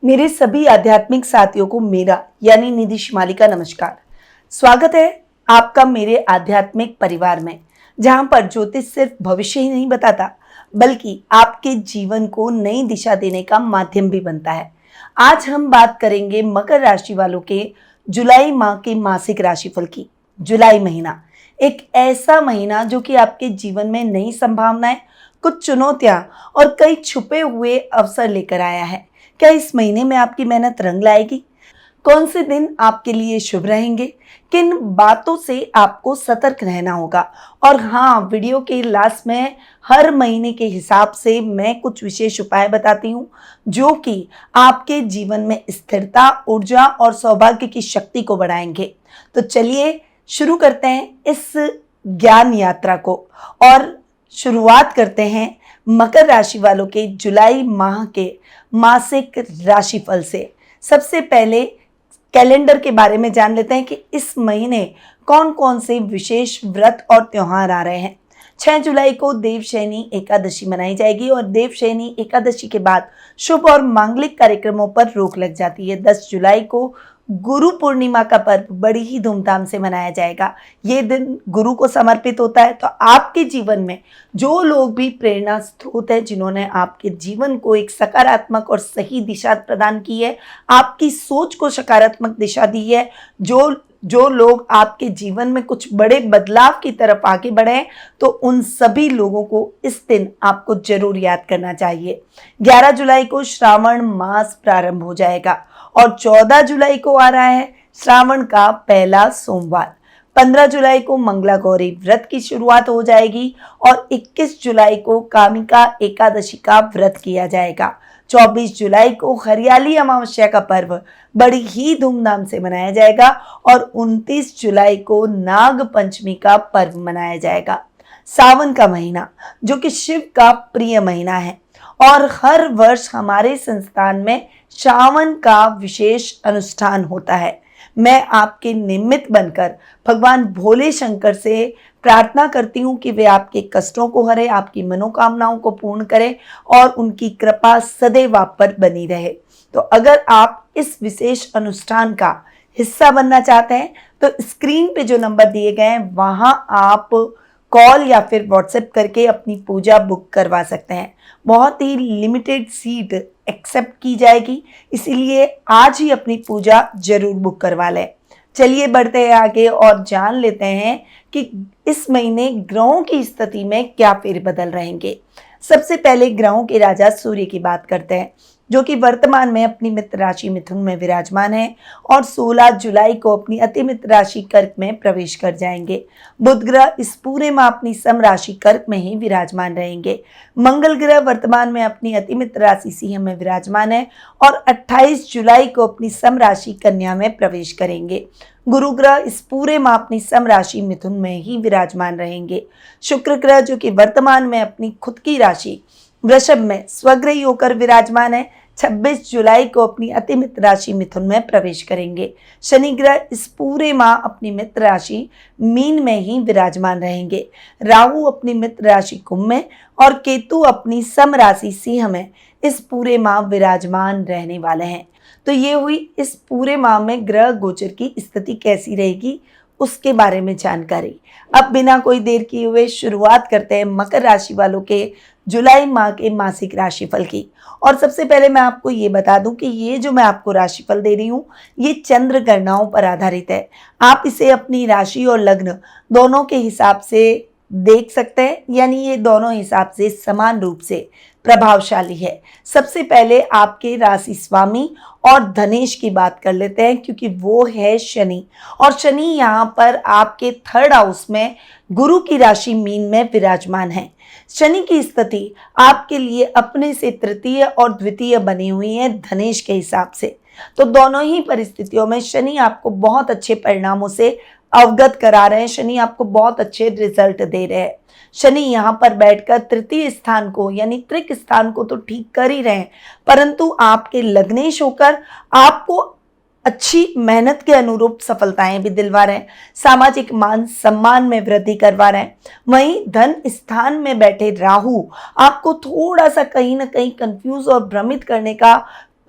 मेरे सभी आध्यात्मिक साथियों को मेरा यानी निधि शिमाली का नमस्कार। स्वागत है आपका मेरे आध्यात्मिक परिवार में, जहां पर ज्योतिष सिर्फ भविष्य ही नहीं बताता बल्कि आपके जीवन को नई दिशा देने का माध्यम भी बनता है। आज हम बात करेंगे मकर राशि वालों के जुलाई माह के मासिक राशिफल की। जुलाई महीना एक ऐसा महीना जो कि आपके जीवन में नई संभावनाएं, कुछ चुनौतियां और कई छुपे हुए अवसर लेकर आया है। क्या इस महीने में आपकी मेहनत रंग लाएगी? कौन से दिन आपके लिए शुभ रहेंगे? किन बातों से आपको सतर्क रहना होगा? और हाँ, वीडियो के लास्ट में हर महीने के हिसाब से मैं कुछ विशेष उपाय बताती हूँ जो कि आपके जीवन में स्थिरता, ऊर्जा और सौभाग्य की शक्ति को बढ़ाएंगे। तो चलिए शुरू करते हैं इस ज्ञान यात्रा को और शुरुआत करते हैं मकर राशि वालों के जुलाई माह के मासिक राशिफल से। सबसे पहले कैलेंडर के बारे में जान लेते हैं कि इस महीने कौन कौन से विशेष व्रत और त्योहार आ रहे हैं। 6 जुलाई को देवशयनी एकादशी मनाई जाएगी और देवशयनी एकादशी के बाद शुभ और मांगलिक कार्यक्रमों पर रोक लग जाती है। 10 जुलाई को गुरु पूर्णिमा का पर्व बड़ी ही धूमधाम से मनाया जाएगा। ये दिन गुरु को समर्पित होता है। तो आपके जीवन में जो लोग भी प्रेरणा स्रोत हैं, जिन्होंने आपके जीवन को एक सकारात्मक और सही दिशा प्रदान की है, आपकी सोच को सकारात्मक दिशा दी है, जो लोग आपके जीवन में कुछ बड़े बदलाव की तरफ आगे बढ़े हैं, तो उन सभी लोगों को इस दिन आपको जरूर याद करना चाहिए। 11 जुलाई को श्रावण मास प्रारंभ हो जाएगा और 14 जुलाई को आ रहा है श्रावण का पहला सोमवार। 15 जुलाई को मंगला गौरी व्रत की शुरुआत हो जाएगी और 21 जुलाई को कामिका एकादशी का व्रत किया जाएगा। 24 जुलाई को हरियाली अमावस्या का पर्व बड़ी ही धूमधाम से मनाया जाएगा और 29 जुलाई को नाग पंचमी का पर्व मनाया जाएगा। सावन का महीना जो कि शिव का प्रिय महीना है और हर वर्ष हमारे संस्थान में सावन का विशेष अनुष्ठान होता है। मैं आपके निमित्त बनकर भगवान भोले शंकर से प्रार्थना करती हूँ कि वे आपके कष्टों को हरे, आपकी मनोकामनाओं को पूर्ण करें और उनकी कृपा सदैव आप पर बनी रहे। तो अगर आप इस विशेष अनुष्ठान का हिस्सा बनना चाहते हैं तो स्क्रीन पे जो नंबर दिए गए हैं वहां आप कॉल या फिर व्हाट्सएप करके अपनी पूजा बुक करवा सकते हैं। बहुत ही लिमिटेड सीट एक्सेप्ट की जाएगी, इसीलिए आज ही अपनी पूजा जरूर बुक करवा लें। चलिए बढ़ते हैं आगे और जान लेते हैं कि इस महीने ग्रहों की स्थिति में क्या फेरबदल रहेंगे। सबसे पहले ग्रहों के राजा सूर्य की बात करते हैं, जो कि वर्तमान में अपनी मित्र राशि मिथुन में विराजमान है और 16 जुलाई को अपनी अति मित्र राशि कर्क में प्रवेश कर जाएंगे। बुध ग्रह इस पूरे माह अपनी सम राशि कर्क में ही विराजमान रहेंगे। मंगल ग्रह वर्तमान में अपनी अति मित्र राशि सिंह में विराजमान है और 28 जुलाई को अपनी सम राशि कन्या में प्रवेश करेंगे। गुरु ग्रह इस पूरे माह अपनी सम राशि मिथुन में ही विराजमान रहेंगे। शुक्र ग्रह जो कि वर्तमान में अपनी खुद की राशि वृषभ में स्वग्रही होकर विराजमान है, 26 जुलाई को अपनी अति मित्र राशि मिथुन में प्रवेश करेंगे। शनि ग्रह इस पूरे माह अपनी मित्र राशि मीन में ही विराजमान रहेंगे। राहु अपनी मित्र राशि कुंभ में और केतु अपनी सम राशि सिंह में इस पूरे माह विराजमान रहने वाले हैं। तो ये हुई इस पूरे माह में ग्रह गोचर की स्थिति कैसी रहेगी उसके बारे में जानकारी। अब बिना कोई देर किए हुए शुरुआत करते हैं मकर राशि वालों के जुलाई माह के मासिक राशिफल की। और सबसे पहले मैं आपको ये बता दूं कि ये जो मैं आपको राशिफल दे रही हूँ ये चंद्र गणनाओं पर आधारित है। आप इसे अपनी राशि और लग्न दोनों के हिसाब से देख सकते हैं, यानी ये दोनों हिसाब से समान रूप से प्रभावशाली है। सबसे पहले आपके राशि स्वामी और धनेश की बात कर लेते हैं, क्योंकि वो है शनि और शनि यहाँ पर आपके 3rd हाउस में गुरु की राशि मीन में विराजमान है। शनि की स्थिति आपके लिए अपने से तृतीय और द्वितीय बनी हुई है धनेश के हिसाब से। तो दोनों ही परिस्थितियों में शनि आपको बहुत अच्छे परिणामों से अवगत करा रहे हैं, शनि आपको बहुत अच्छे रिजल्ट दे रहे हैं। शनि यहाँ पर बैठकर तृतीय स्थान को यानी त्रिक स्थान को तो ठीक कर ही रहे हैं, परंतु आपके लग्नेश होकर आपको अच्छी मेहनत के अनुरूप सफलताएं भी दिलवा रहे हैं, सामाजिक मान सम्मान में वृद्धि करवा रहे हैं। वहीं धन स्थान में बैठे राहु आपको थोड़ा सा कहीं ना कहीं कंफ्यूज और भ्रमित करने का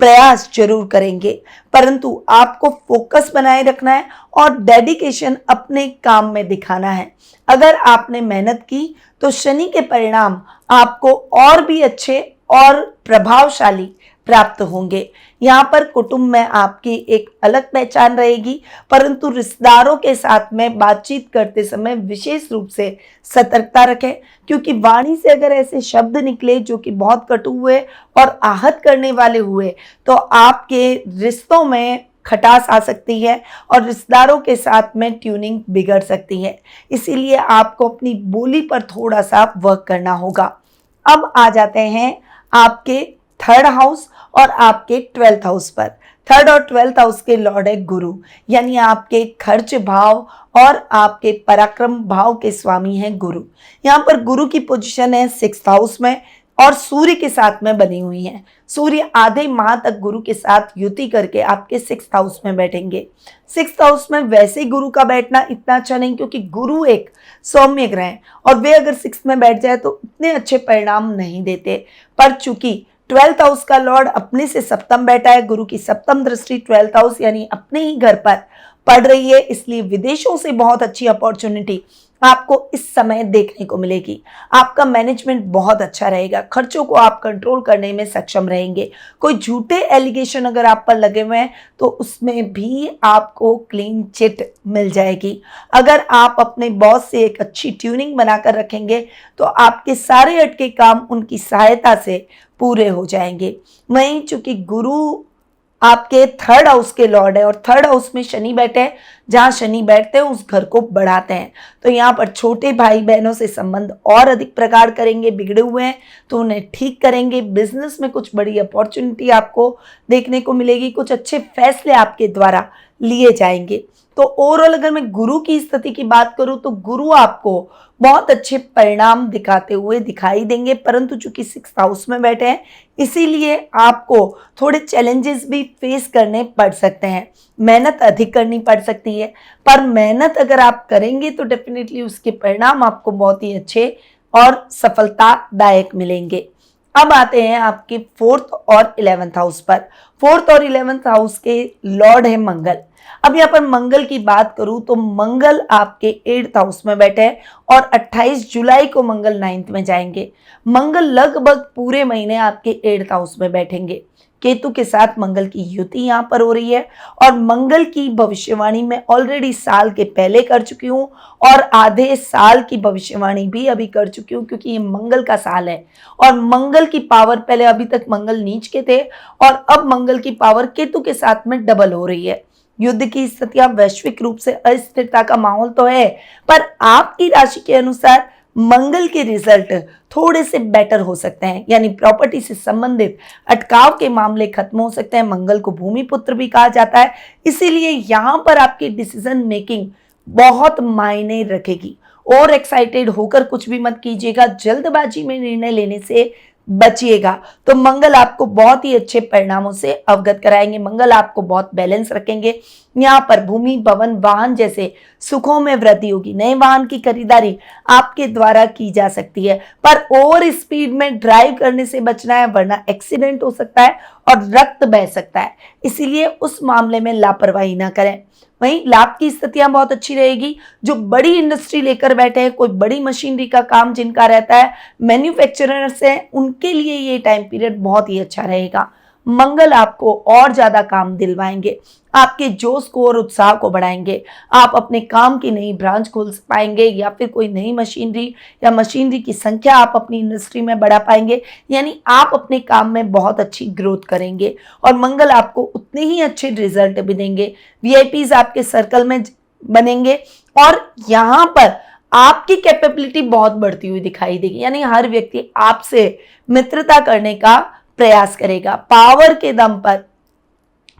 प्रयास जरूर करेंगे, परंतु आपको फोकस बनाए रखना है और डेडिकेशन अपने काम में दिखाना है। अगर आपने मेहनत की तो शनि के परिणाम आपको और भी अच्छे और प्रभावशाली प्राप्त होंगे। यहाँ पर कुटुंब में आपकी एक अलग पहचान रहेगी, परंतु रिश्तेदारों के साथ में बातचीत करते समय विशेष रूप से सतर्कता रखें, क्योंकि वाणी से अगर ऐसे शब्द निकले जो कि बहुत कटु हुए और आहत करने वाले हुए तो आपके रिश्तों में खटास आ सकती है और रिश्तेदारों के साथ में ट्यूनिंग बिगड़ सकती है। इसीलिए आपको अपनी बोली पर थोड़ा सा वर्क करना होगा। अब आ जाते हैं आपके थर्ड हाउस और आपके 12th हाउस पर। थर्ड और 12th हाउस के लॉर्ड है गुरु, यानी आपके खर्च भाव और आपके पराक्रम भाव के स्वामी हैं गुरु। यहाँ पर गुरु की पोजीशन है 6th हाउस में और सूर्य के साथ में बनी हुई है। सूर्य आधे माह तक गुरु के साथ युति करके आपके 6th हाउस में बैठेंगे। 6th हाउस में वैसे गुरु का बैठना इतना अच्छा नहीं, क्योंकि गुरु एक सौम्य ग्रह है और वे अगर 6th में बैठ जाए तो इतने अच्छे परिणाम नहीं देते। पर चूंकि 12th हाउस का लॉर्ड अपने से सप्तम बैठा है, गुरु की सप्तम दृष्टि 12th हाउस यानी अपने ही घर पर पड़ रही है, इसलिए विदेशों से बहुत अच्छी अपॉर्चुनिटी आपको इस समय देखने को मिलेगी। आपका मैनेजमेंट बहुत अच्छा रहेगा, खर्चों को आप कंट्रोल करने में सक्षम रहेंगे। कोई झूठे एलिगेशन अगर आप पर लगे हुए हैं तो उसमें भी आपको क्लीन चिट मिल जाएगी। अगर आप अपने बॉस से एक अच्छी ट्यूनिंग बनाकर रखेंगे तो आपके सारे अटके काम उनकी सहायता से पूरे हो जाएंगे। वहीं चूंकि गुरु आपके थर्ड हाउस के लॉर्ड है और थर्ड हाउस में शनि बैठे हैं, जहां शनि बैठते हैं उस घर को बढ़ाते हैं, तो यहाँ पर छोटे भाई बहनों से संबंध और अधिक प्रगाढ़ करेंगे। बिगड़े हुए हैं तो उन्हें ठीक करेंगे। बिजनेस में कुछ बड़ी अपॉर्चुनिटी आपको देखने को मिलेगी, कुछ अच्छे फैसले आपके द्वारा लिए जाएंगे। तो ओवरऑल अगर मैं गुरु की स्थिति की बात करूं तो गुरु आपको बहुत अच्छे परिणाम दिखाते हुए दिखाई देंगे, परंतु चूंकि 6th हाउस में बैठे हैं इसीलिए आपको थोड़े चैलेंजेस भी फेस करने पड़ सकते हैं। मेहनत अधिक करनी पड़ सकती है, पर मेहनत अगर आप करेंगे तो डेफिनेटली उसके परिणाम आपको बहुत ही अच्छे और सफलतादायक मिलेंगे। अब आते हैं आपके 4th और 11th हाउस पर। 4th और 11th हाउस के लॉर्ड है मंगल। अब यहाँ पर मंगल की बात करूं तो मंगल आपके 8th हाउस में बैठे हैं और 28 जुलाई को मंगल 9th में जाएंगे। मंगल लगभग पूरे महीने आपके 8th हाउस में बैठेंगे। केतु के साथ मंगल की युति यहाँ पर हो रही है और मंगल की भविष्यवाणी मैं ऑलरेडी साल के पहले कर चुकी हूँ और आधे साल की भविष्यवाणी भी अभी कर चुकी हूँ, क्योंकि ये मंगल का साल है और मंगल की पावर पहले अभी तक मंगल नीच के थे और अब मंगल की पावर केतु के साथ में डबल हो रही है। युद्ध की स्थितियां, वैश्विक रूप से अस्थिरता का माहौल तो है, पर आपकी राशि के अनुसार मंगल के रिजल्ट थोड़े से बेटर हो सकते हैं, यानी प्रॉपर्टी से संबंधित अटकाव के मामले खत्म हो सकते हैं। मंगल को भूमि पुत्र भी कहा जाता है, इसीलिए यहां पर आपकी डिसीजन मेकिंग बहुत मायने रखेगी। और एक्साइटेड होकर कुछ भी मत कीजिएगा, जल्दबाजी में निर्णय लेने से बचिएगा। तो मंगल आपको बहुत ही अच्छे परिणामों से अवगत कराएंगे। मंगल आपको बहुत बैलेंस रखेंगे। यहाँ पर भूमि, भवन, वाहन जैसे सुखों में वृद्धि होगी। नए वाहन की खरीदारी आपके द्वारा की जा सकती है, पर ओवर स्पीड में ड्राइव करने से बचना है, वरना एक्सीडेंट हो सकता है और रक्त बह सकता है। इसीलिए उस मामले में लापरवाही ना करें। वहीं लाभ की स्थितियां बहुत अच्छी रहेगी। जो बड़ी इंडस्ट्री लेकर बैठे हैं, कोई बड़ी मशीनरी का काम जिनका रहता है, मैन्युफैक्चरर्स हैं, उनके लिए ये टाइम पीरियड बहुत ही अच्छा रहेगा। मंगल आपको और ज्यादा काम दिलवाएंगे, आपके जोश को और उत्साह को बढ़ाएंगे। आप अपने काम की नई ब्रांच खोल पाएंगे या फिर कोई नई मशीनरी या मशीनरी की संख्या आप अपनी इंडस्ट्री में बढ़ा पाएंगे, यानी आप अपने काम में बहुत अच्छी ग्रोथ करेंगे और मंगल आपको उतने ही अच्छे रिजल्ट भी देंगे। वीआईपीज आपके सर्कल में बनेंगे और यहाँ पर आपकी कैपेबिलिटी बहुत बढ़ती हुई दिखाई देगी, यानी हर व्यक्ति आपसे मित्रता करने का प्रयास करेगा। पावर के दम पर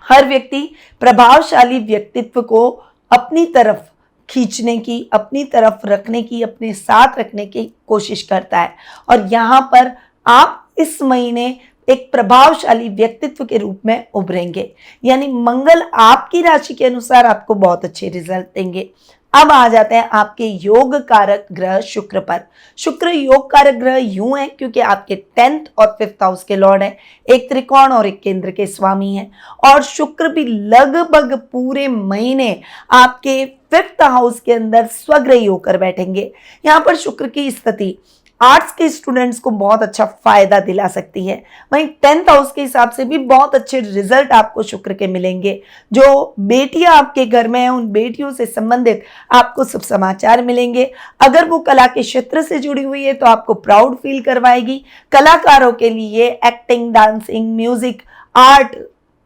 हर व्यक्ति प्रभावशाली व्यक्तित्व को अपनी तरफ खींचने की, अपनी तरफ रखने की, अपने साथ रखने की कोशिश करता है और यहाँ पर आप इस महीने एक प्रभावशाली व्यक्तित्व के रूप में उभरेंगे, यानी मंगल आपकी राशि के अनुसार आपको बहुत अच्छे रिजल्ट देंगे। अब आ जाते हैं आपके योग कारक ग्रह शुक्र पर। शुक्र योग कारक ग्रह यूं है क्योंकि आपके 10th और 5th हाउस के लॉर्ड है, एक त्रिकोण और एक केंद्र के स्वामी हैं। और शुक्र भी लगभग पूरे महीने आपके 5th हाउस के अंदर स्वग्रही होकर बैठेंगे। यहाँ पर शुक्र की स्थिति आर्ट्स के स्टूडेंट्स को बहुत अच्छा फायदा दिला सकती है। वहीं 10th हाउस के हिसाब से भी बहुत अच्छे रिजल्ट आपको शुक्र के मिलेंगे। जो बेटियां आपके घर में हैं उन बेटियों से संबंधित आपको शुभ समाचार मिलेंगे। अगर वो कला के क्षेत्र से जुड़ी हुई है तो आपको प्राउड फील करवाएगी। कलाकारों के लिए acting, dancing, music, art,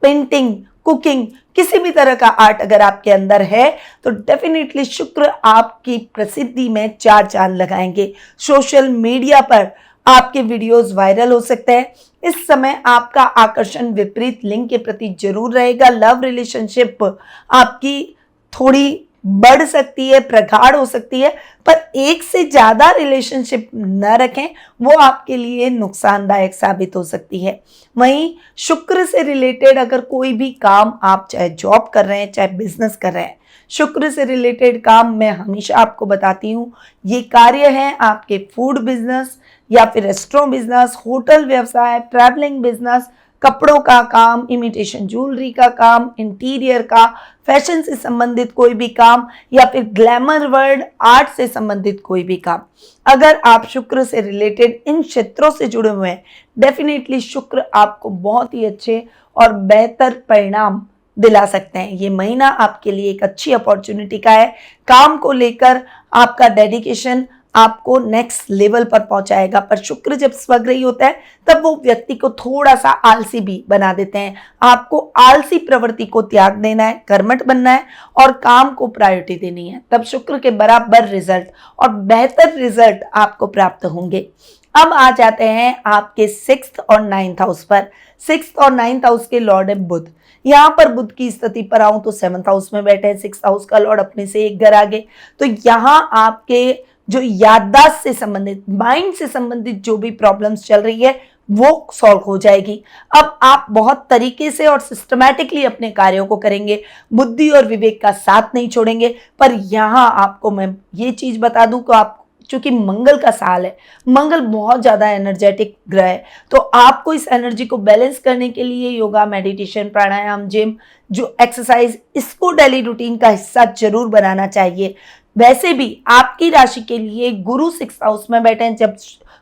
painting, cooking, किसी भी तरह का आर्ट अगर आपके अंदर है तो डेफिनेटली शुक्र आपकी प्रसिद्धि में चार चांद लगाएंगे। सोशल मीडिया पर आपके वीडियोस वायरल हो सकते हैं। इस समय आपका आकर्षण विपरीत लिंग के प्रति जरूर रहेगा। लव रिलेशनशिप आपकी थोड़ी बढ़ सकती है, प्रगाढ़ हो सकती है, पर एक से ज्यादा रिलेशनशिप न रखें, वो आपके लिए नुकसानदायक साबित हो सकती है। वहीं शुक्र से रिलेटेड अगर कोई भी काम आप चाहे जॉब कर रहे हैं चाहे बिजनेस कर रहे हैं, शुक्र से रिलेटेड काम मैं हमेशा आपको बताती हूँ, ये कार्य है आपके फूड बिजनेस या फिर रेस्टोरेंट बिजनेस, होटल व्यवसाय, ट्रैवलिंग बिजनेस, कपड़ों का काम, इमिटेशन ज्वेलरी का काम, इंटीरियर का, फैशन से संबंधित कोई भी काम या फिर ग्लैमर वर्ल्ड आर्ट से संबंधित कोई भी काम। अगर आप शुक्र से रिलेटेड इन क्षेत्रों से जुड़े हुए हैं, डेफिनेटली शुक्र आपको बहुत ही अच्छे और बेहतर परिणाम दिला सकते हैं। ये महीना आपके लिए एक अच्छी अपॉर्चुनिटी का है। काम को लेकर आपका डेडिकेशन आपको नेक्स्ट लेवल पर पहुंचाएगा। पर शुक्र जब स्वग्रही होता है तब वो व्यक्ति को थोड़ा सा आलसी भी बना देते हैं। आपको आलसी प्रवृत्ति को त्याग देना है, कर्मठ बनना है और काम को प्रायोरिटी देनी है, तब शुक्र के बराबर रिजल्ट और बेहतर रिजल्ट आपको प्राप्त होंगे। अब आ जाते हैं आपके 6th और 9th हाउस पर। 6th और 9th हाउस के लॉर्ड है बुध। यहाँ पर बुध की स्थिति पर आऊं तो 7th हाउस में बैठे हैं। 6th हाउस का लॉर्ड अपने से एक घर आगे, तो यहाँ आपके जो याददाश्त से संबंधित, माइंड से संबंधित जो भी प्रॉब्लम्स चल रही है वो सॉल्व हो जाएगी। अब आप बहुत तरीके से और सिस्टमैटिकली अपने कार्यों को करेंगे, बुद्धि और विवेक का साथ नहीं छोड़ेंगे। पर यहाँ आपको मैं ये चीज बता दूं कि आप, चूंकि मंगल का साल है, मंगल बहुत ज्यादा एनर्जेटिक ग्रह है, तो आपको इस एनर्जी को बैलेंस करने के लिए योगा, मेडिटेशन, प्राणायाम, जिम, जो एक्सरसाइज, इसको डेली रूटीन का हिस्सा जरूर बनाना चाहिए। वैसे भी आपकी राशि के लिए गुरु 6th हाउस में बैठे हैं। जब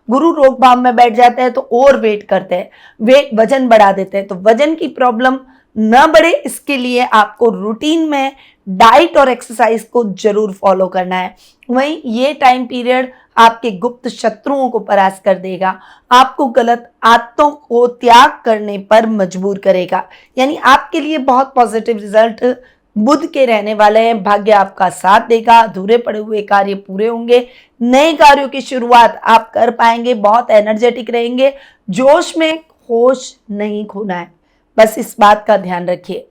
गुरु रोग भाव में बैठ जाते हैं तो ओवर वेट करते हैं, वेट वजन बढ़ा देते हैं, तो वजन की प्रॉब्लम न बढ़े इसके लिए आपको रूटीन में डाइट और एक्सरसाइज को जरूर फॉलो करना है। वहीं ये टाइम पीरियड आपके गुप्त शत्रुओं को परास्त कर देगा, आपको गलत आदतों को त्याग करने पर मजबूर करेगा। यानी आपके लिए बहुत पॉजिटिव रिजल्ट बुध के रहने वाले हैं। भाग्य आपका साथ देगा, अधूरे पड़े हुए कार्य पूरे होंगे, नए कार्यों की शुरुआत आप कर पाएंगे, बहुत एनर्जेटिक रहेंगे। जोश में होश नहीं खोना है, बस इस बात का ध्यान रखिए।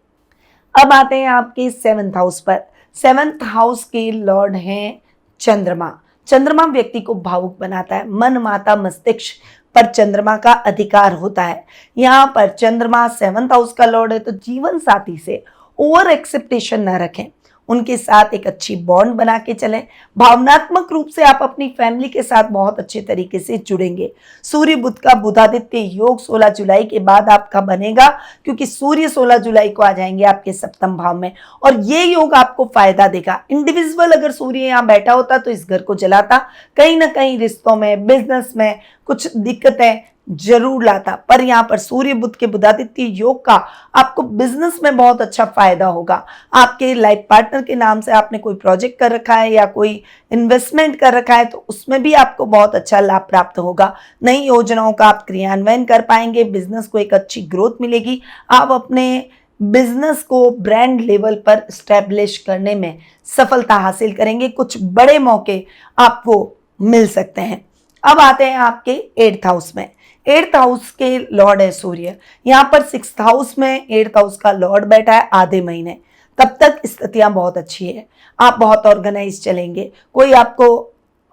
अब आते हैं आपके 7th हाउस पर। 7th हाउस के लॉर्ड हैं चंद्रमा। चंद्रमा व्यक्ति को भावुक बनाता है, मन, माता, मस्तिष्क पर चंद्रमा का अधिकार होता है। यहाँ पर चंद्रमा 7th हाउस का लॉर्ड है, तो जीवन साथी से ओवर एक्सेप्टेशन न रखें, उनके साथ एक अच्छी बॉन्ड बना के चलें। भावनात्मक रूप से आप अपनी फैमिली के साथ बहुत अच्छे तरीके से जुड़ेंगे। सूर्य बुध का बुधादित्य योग 16 जुलाई के बाद आपका बनेगा, क्योंकि सूर्य 16 जुलाई को आ जाएंगे आपके 7th भाव में और ये योग आपको फायदा देगा। इंडिविजुअल अगर सूर्य यहाँ बैठा होता तो इस घर को जलाता, कहीं ना कहीं रिश्तों में, बिजनेस में कुछ दिक्कतें जरूर लाता। पर यहाँ पर सूर्य बुध के बुधादित्य योग का आपको बिजनेस में बहुत अच्छा फायदा होगा। आपके लाइफ पार्टनर के नाम से आपने कोई प्रोजेक्ट कर रखा है या कोई इन्वेस्टमेंट कर रखा है तो उसमें भी आपको बहुत अच्छा लाभ प्राप्त होगा। नई योजनाओं का आप क्रियान्वयन कर पाएंगे, बिजनेस को एक अच्छी ग्रोथ मिलेगी। आप अपने बिजनेस को ब्रांड लेवल पर स्टैब्लिश करने में सफलता हासिल करेंगे। कुछ बड़े मौके आपको मिल सकते हैं। अब आते हैं आपके 8th हाउस में। 8th हाउस के लॉर्ड है सूर्य। यहाँ पर 6th हाउस में 8th हाउस का लॉर्ड बैठा है आधे महीने, तब तक स्थितियां बहुत अच्छी है। आप बहुत ऑर्गेनाइज चलेंगे, कोई आपको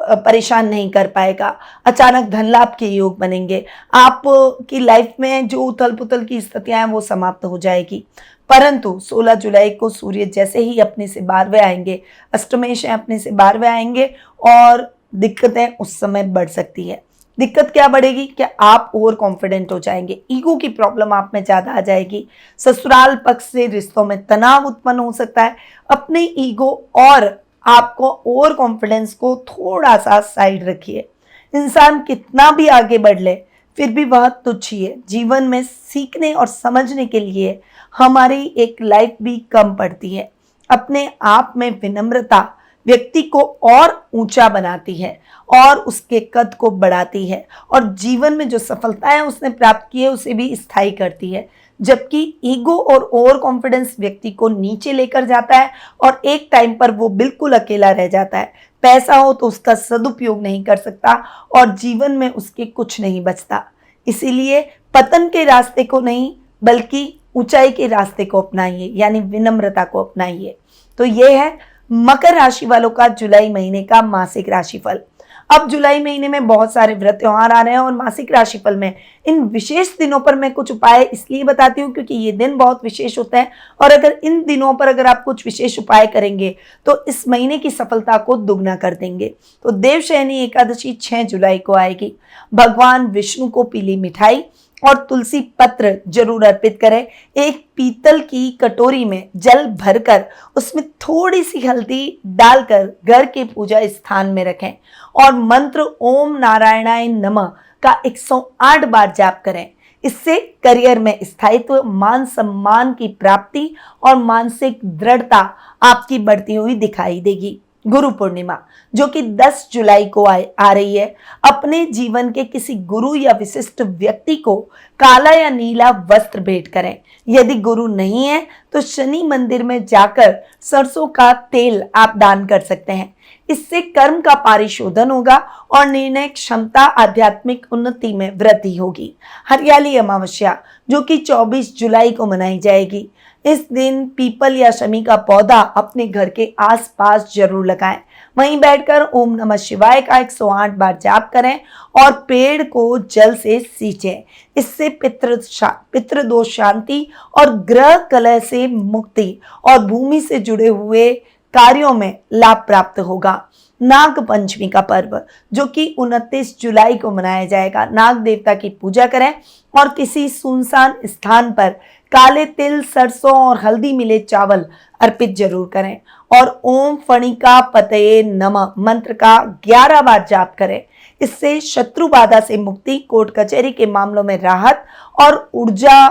परेशान नहीं कर पाएगा। अचानक धन लाभ के योग बनेंगे। आप की लाइफ में जो उथल पुथल की स्थितियां हैं वो समाप्त हो जाएगी। परंतु 16 जुलाई को सूर्य जैसे ही अपने से 12वें आएंगे, अष्टमेश है अपने से 12वें आएंगे और दिक्कतें उस समय बढ़ सकती है। दिक्कत क्या बढ़ेगी? क्या आप ओवर कॉन्फिडेंट हो जाएंगे, ईगो की प्रॉब्लम आप में ज्यादा आ जाएगी। ससुराल पक्ष से रिश्तों में तनाव उत्पन्न हो सकता है। अपने ईगो और आपको ओवर कॉन्फिडेंस को थोड़ा सा साइड रखिए। इंसान कितना भी आगे बढ़ ले फिर भी वह तुच्छ ही है। जीवन में सीखने और समझने के लिए हमारी एक लाइफ भी कम पड़ती है। अपने आप में विनम्रता व्यक्ति को और ऊंचा बनाती है और उसके कद को बढ़ाती है और जीवन में जो सफलताएं उसने प्राप्त की है उसे भी स्थायी करती है। जबकि ईगो और ओवर कॉन्फिडेंस व्यक्ति को नीचे लेकर जाता है और एक टाइम पर वो बिल्कुल अकेला रह जाता है। पैसा हो तो उसका सदुपयोग नहीं कर सकता और जीवन में उसके कुछ नहीं बचता। इसीलिए पतन के रास्ते को नहीं बल्कि ऊंचाई के रास्ते को अपनाइए, यानी विनम्रता को अपनाइए। तो ये है मकर राशि वालों का जुलाई महीने का मासिक राशिफल। अब जुलाई महीने में बहुत सारे व्रत त्योहार आ रहे हैं और मासिक राशिफल में इन विशेष दिनों पर मैं कुछ उपाय इसलिए बताती हूँ क्योंकि ये दिन बहुत विशेष होते हैं और अगर इन दिनों पर अगर आप कुछ विशेष उपाय करेंगे तो इस महीने की सफलता को दुगना कर देंगे। तो देवशयनी एकादशी 6 जुलाई को आएगी। भगवान विष्णु को पीली मिठाई और तुलसी पत्र जरूर अर्पित करें। एक पीतल की कटोरी में जल भरकर उसमें थोड़ी सी हल्दी डालकर घर के पूजा स्थान में रखें और मंत्र ओम नारायणाय नमः का 108 बार जाप करें। इससे करियर में स्थायित्व, मान सम्मान की प्राप्ति और मानसिक दृढ़ता आपकी बढ़ती हुई दिखाई देगी। गुरु पूर्णिमा जो कि 10 जुलाई को आ रही है। अपने जीवन के किसी गुरु या विशिष्ट व्यक्ति को काला या नीला वस्त्र भेंट करें। यदि गुरु नहीं है तो शनि मंदिर में जाकर सरसों का तेल आप दान कर सकते हैं। इससे कर्म का परिशोधन होगा और निर्णय क्षमता, आध्यात्मिक उन्नति में वृद्धि होगी। हरियाली अमावस्या जो कि 24 जुलाई को मनाई जाएगी। इस दिन पीपल या शमी का पौधा अपने घर के आसपास जरूर लगाएं। वहीं बैठकर ओम नमः शिवाय का 108 बार जाप करें और पेड़ को जल से सींचें। इससे पितृदोष शांति और ग्रह कलह से मुक्ति और भूमि से जुड़े हुए कार्यों में लाभ प्राप्त होगा। नाग पंचमी का पर्व जो कि 29 जुलाई को मनाया जाएगा। नाग देवता की पूजा करें और किसी सुनसान स्थान पर काले तिल, सरसों और हल्दी मिले चावल अर्पित जरूर करें और ओम फणिका पतये नमः मंत्र का 11 बार जाप करें। इससे शत्रु बाधा से मुक्ति, कोर्ट कचहरी के मामलों में राहत और ऊर्जा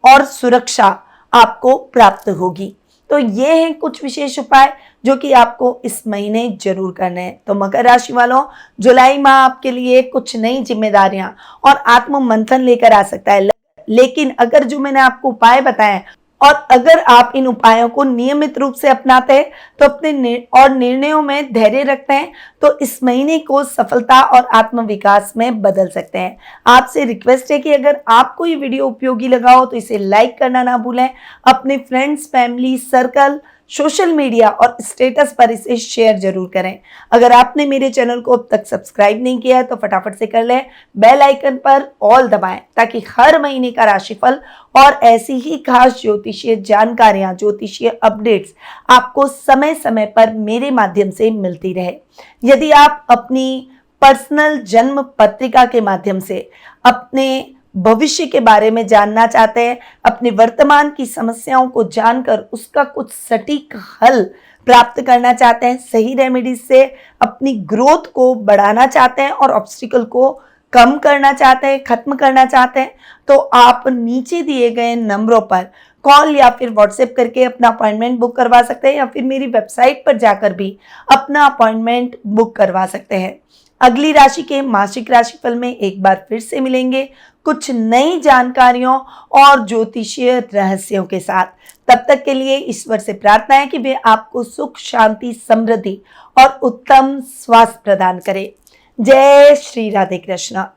और सुरक्षा आपको प्राप्त होगी। तो ये हैं कुछ विशेष उपाय जो कि आपको इस महीने जरूर करने हैं। तो मकर राशि वालों, जुलाई माह आपके लिए कुछ नई जिम्मेदारियां और आत्म मंथन लेकर आ सकता है। लेकिन अगर जो मैंने आपको उपाय बताए और अगर आप इन उपायों को नियमित रूप से अपनाते हैं तो अपने निर्णयों में धैर्य रखते हैं तो इस महीने को सफलता और आत्मविकास में बदल सकते हैं। आपसे रिक्वेस्ट है कि अगर आपको ये वीडियो उपयोगी लगा हो तो इसे लाइक करना ना भूलें। अपने friends, family, circle, social media और स्टेटस पर इसे शेयर जरूर करें। अगर आपने मेरे चैनल को अब तक सब्सक्राइब नहीं किया है तो फटाफट से कर लें। बेल आइकन पर ऑल दबाएं ताकि हर महीने का राशिफल और ऐसी ही खास ज्योतिषीय जानकारियां, ज्योतिषीय अपडेट्स आपको समय समय पर मेरे माध्यम से मिलती रहे। यदि आप अपनी पर्सनल जन्म पत्रिका के माध्यम से अपने भविष्य के बारे में जानना चाहते हैं, अपने वर्तमान की समस्याओं को जानकर उसका कुछ सटीक हल प्राप्त करना चाहते हैं, सही रेमेडीज से अपनी ग्रोथ को बढ़ाना चाहते हैं और ऑब्स्टिकल को कम करना चाहते हैं, खत्म करना चाहते हैं, तो आप नीचे दिए गए नंबरों पर कॉल या फिर व्हाट्सएप करके अपना अपॉइंटमेंट बुक करवा सकते हैं या फिर मेरी वेबसाइट पर जाकर भी अपना अपॉइंटमेंट बुक करवा सकते हैं। अगली राशि के मासिक राशिफल में एक बार फिर से मिलेंगे कुछ नई जानकारियों और ज्योतिषीय रहस्यों के साथ। तब तक के लिए ईश्वर से प्रार्थना है कि वे आपको सुख, शांति, समृद्धि और उत्तम स्वास्थ्य प्रदान करे। जय श्री राधे कृष्णा।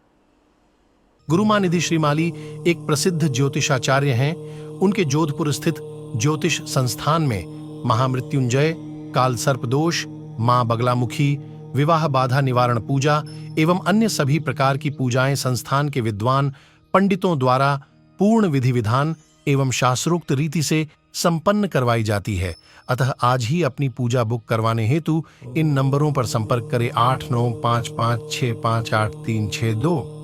गुरुमां निधि श्रीमाली एक प्रसिद्ध ज्योतिषाचार्य हैं। उनके जोधपुर स्थित ज्योतिष संस्थान में महामृत्युंजय, काल सर्प दोष, मां बगलामुखी, विवाह बाधा निवारण पूजा एवं अन्य सभी प्रकार की पूजाएं संस्थान के विद्वान पंडितों द्वारा पूर्ण विधि विधान एवं शास्त्रोक्त रीति से संपन्न करवाई जाती है। अतः आज ही अपनी पूजा बुक करवाने हेतु इन नंबरों पर संपर्क करें 8955658362।